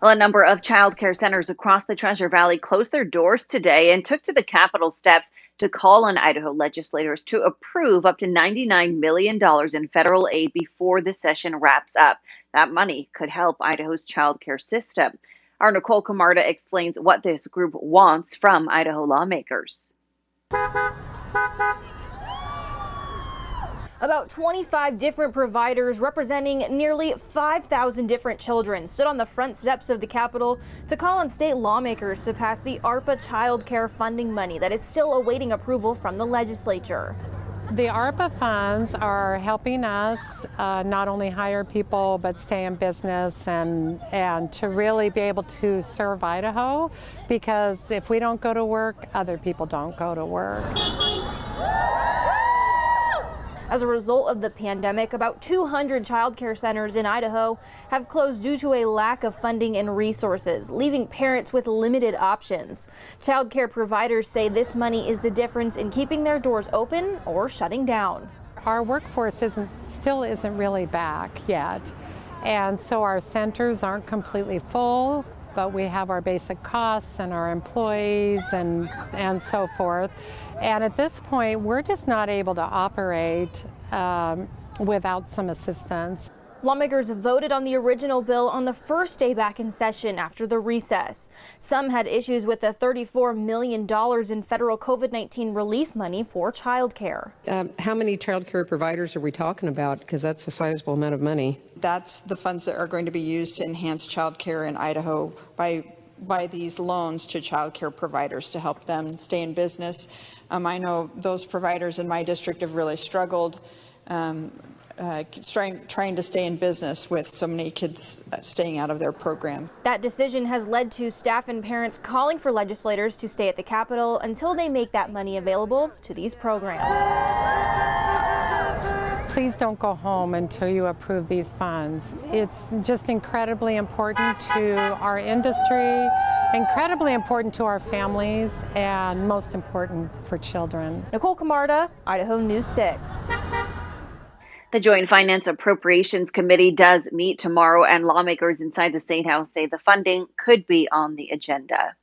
Well, a number of child care centers across the Treasure Valley closed their doors today and took to the Capitol steps to call on Idaho legislators to approve up to $99 million in federal aid before the session wraps up. That money could help Idaho's child care system. Our Nicole Camarda explains what this group wants from Idaho lawmakers. About 25 different providers representing nearly 5,000 different children stood on the front steps of the Capitol to call on state lawmakers to pass the ARPA child care funding money that is still awaiting approval from the legislature. The ARPA funds are helping us not only hire people but stay in business and to really be able to serve Idaho, because if we don't go to work, other people don't go to work. As a result of the pandemic, about 200 child care centers in Idaho have closed due to a lack of funding and resources, leaving parents with limited options. Child care providers say this money is the difference in keeping their doors open or shutting down. Our workforce still isn't really back yet, and so our centers aren't completely full, but we have our basic costs and our employees and so forth. And at this point, we're just not able to operate without some assistance. Lawmakers voted on the original bill on the first day back in session after the recess. Some had issues with the $34 million in federal COVID-19 relief money for childcare. How many childcare providers are we talking about? Because that's a sizable amount of money. That's the funds that are going to be used to enhance childcare in Idaho by these loans to childcare providers to help them stay in business. I know those providers in my district have really struggled trying to stay in business with so many kids staying out of their program. That decision has led to staff and parents calling for legislators to stay at the Capitol until they make that money available to these programs. Please don't go home until you approve these funds. It's just incredibly important to our industry, incredibly important to our families, and most important for children. Nicole Camarda, Idaho News 6. The Joint Finance Appropriations Committee does meet tomorrow, and lawmakers inside the State House say the funding could be on the agenda.